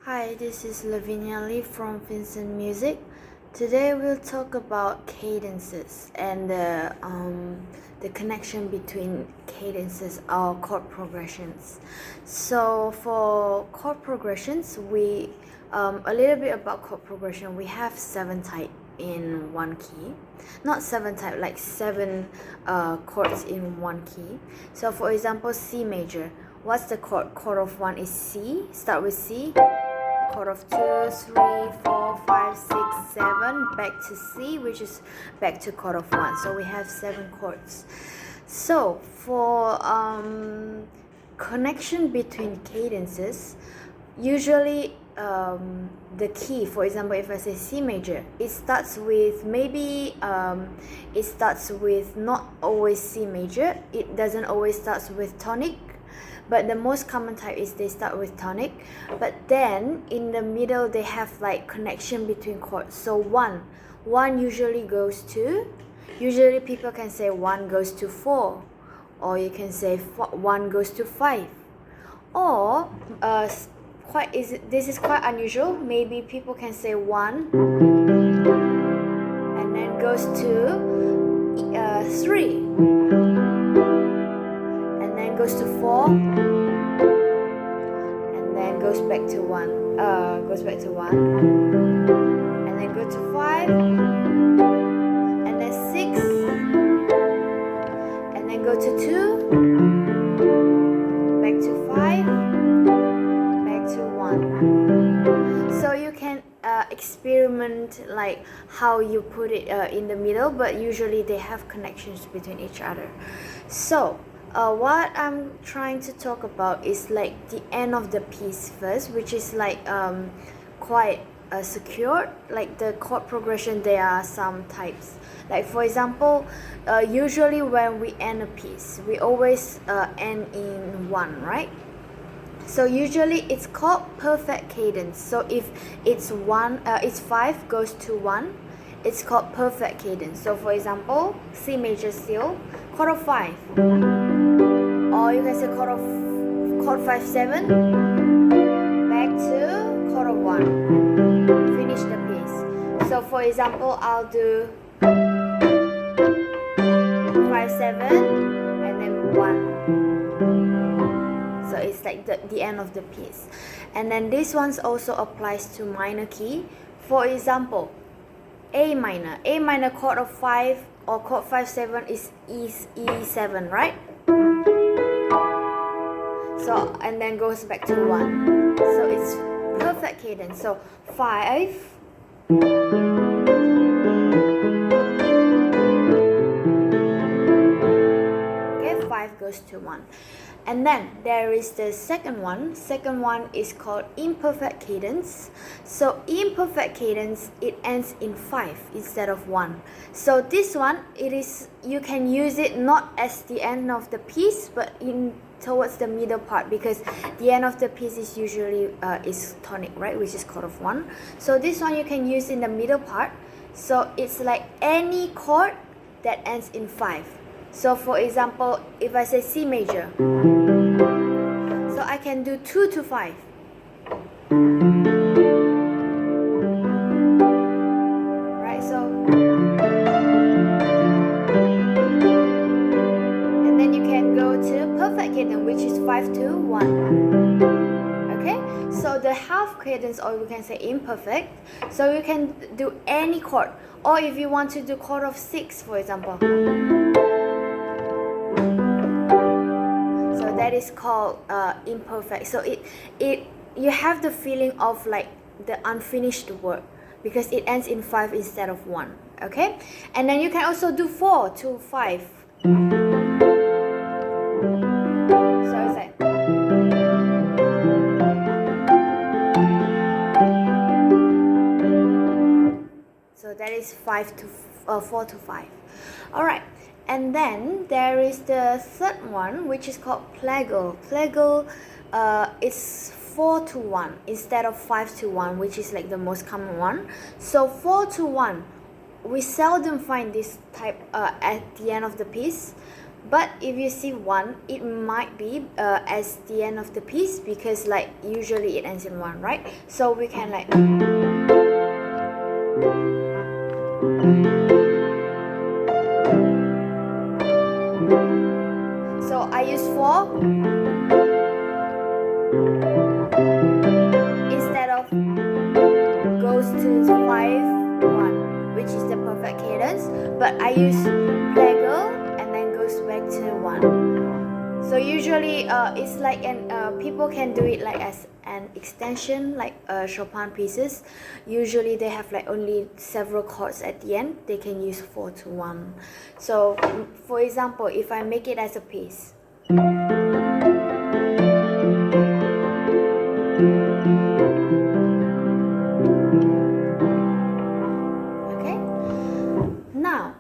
Hi, this is Lavinia from Vincent Music. Today we'll talk about cadences and the connection between cadences or chord progressions. So for chord progressions, we a little bit about chord progression. We have 7 types in one key, not 7 types, like 7 chords in one key. So for example, C major. What's the chord? Chord of 1 is C. Start with C. Chord of 2, 3, 4, 5, 6, 7, back to C, which is back to chord of 1. So we have 7 chords. So for connection between cadences, usually the key, for example, if I say C major, it starts with it starts with not always C major. It doesn't always start with tonic, but the most common type is they start with tonic, but then in the middle they have like connection between chords. So one usually goes to, usually people can say 1 goes to 4, or you can say 1 goes to 5, or this is quite unusual. Maybe people can say 1 and then goes to 3, and then goes to 4, and then goes back to 1, and then go to 5, and then 6, and then go to 2, back to 5, back to 1. So you can experiment like how you put it in the middle, but usually they have connections between each other. So what I'm trying to talk about is like the end of the piece first, which is like quite secured. Like the chord progression, there are some types. Like for example, usually when we end a piece, we always end in 1, right? So usually it's called perfect cadence. So if it's 5 goes to 1, it's called perfect cadence. So for example, C major still, chord of 5, or you can say chord 5 7, back to chord of 1, finish the piece. So for example, I'll do 5 7 and then 1. So it's like the end of the piece. And then this one also applies to minor key. For example, A minor chord of 5 or chord 5 7 is E7, right? So and then goes back to 1. So it's perfect cadence. So 5, okay, 5 goes to 1. And then there is the second one. Second one is called imperfect cadence. So imperfect cadence, it ends in 5 instead of 1. So this one, you can use it not as the end of the piece, but towards the middle part, because the end of the piece is usually is tonic, right, which is chord of 1. So this one you can use in the middle part. So it's like any chord that ends in 5. So for example, if I say C major, so I can do 2 to 5. Right, so and then you can go to perfect cadence, which is 5 to 1. Okay, so the half cadence, or we can say imperfect, so you can do any chord, or if you want to do chord of 6, for example, that is called imperfect. So you have the feeling of like the unfinished word, because it ends in 5 instead of 1. Okay, and then you can also do 4 to 5. So it's like, so that is 4 to 5. All right. And then there is the third one, which is called plagal. Plagal is 4 to 1 instead of 5 to 1, which is like the most common one. So 4 to 1, we seldom find this type at the end of the piece, But if you see 1, it might be as the end of the piece, because like usually it ends in 1, right? So we can like, so I use 4 instead of goes to 5, 1, which is the perfect cadence. But I use plagal and then goes back to 1. So usually it's like people can do it like as an extension, like Chopin pieces. Usually they have like only several chords at the end. They can use 4 to 1. So for example, if I make it as a piece, okay. Now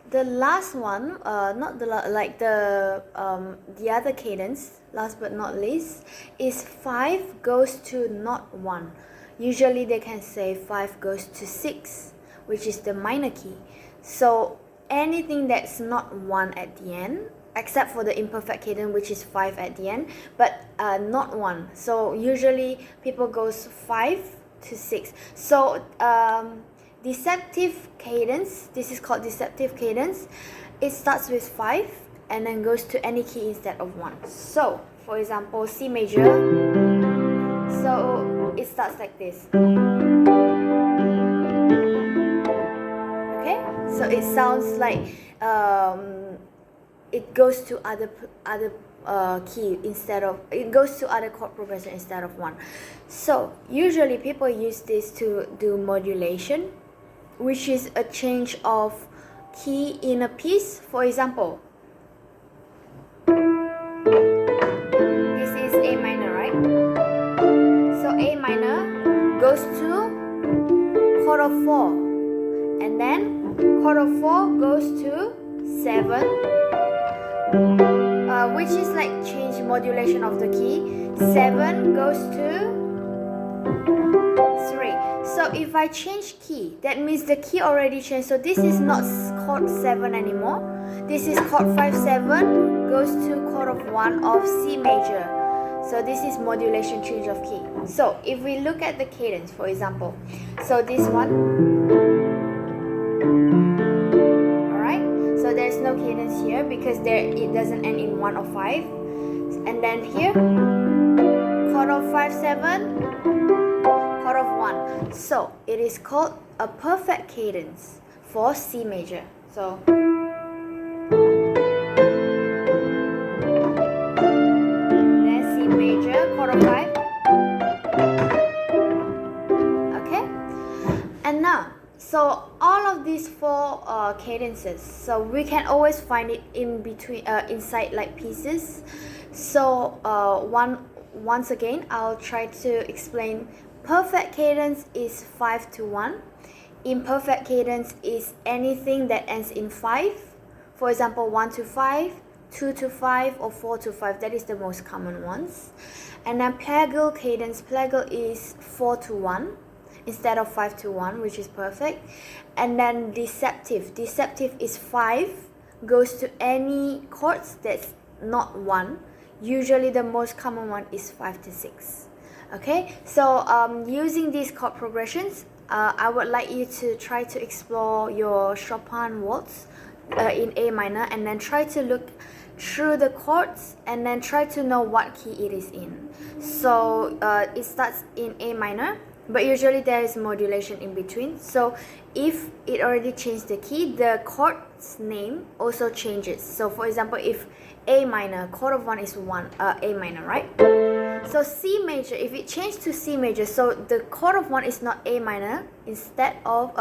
the last one, not the the other cadence, last but not least, is 5 goes to not 1. Usually they can say 5 goes to 6, which is the minor key. So anything that's not 1 at the end, except for the imperfect cadence, which is 5 at the end, but not 1. So usually people goes 5 to 6. So deceptive cadence, this is called deceptive cadence. It starts with 5 and then goes to any key instead of 1. So for example, C major, so it starts like this. Okay, so it sounds like it goes to other key instead of, it goes to other chord progression instead of 1. So usually people use this to do modulation, which is a change of key in a piece. For example, this is A minor, right? So A minor goes to chord of 4, and then chord of 4 goes to 7, which is like change modulation of the key. 7 goes to 3. So if I change key, that means the key already changed. So this is not chord 7 anymore. This is chord 5, 7 goes to chord of 1 of C major. So this is modulation, change of key. So if we look at the cadence, for example, so this one, alright, so there's no cadence here because it doesn't end in 1 or 5. And then here, chord of 5, 7, chord of 1. So it is called a perfect cadence for C major. So then C major, chord of 5. Okay, and now, so all of these 4 cadences, so we can always find it in between, inside like pieces. So once again, I'll try to explain. Perfect cadence is 5 to 1. Imperfect cadence is anything that ends in 5. For example, 1 to 5, 2 to 5, or 4 to 5. That is the most common ones. And then plagal cadence, plagal is 4 to 1 instead of 5 to 1, which is perfect. And then deceptive is 5 goes to any chords that's not 1. Usually the most common one is 5 to 6. Okay, so using these chord progressions, I would like you to try to explore your Chopin waltz in A minor, and then try to look through the chords and then try to know what key it is in. So it starts in A minor, but usually there is modulation in between. So if it already changed the key, the chord's name also changes. So for example, if A minor, chord of 1 is A minor, right? So C major, if it changed to C major, so the chord of 1 is not A minor, instead of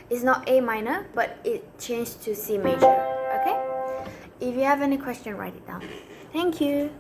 is not A minor, but it changed to C major. Okay? If you have any question, write it down. Thank you.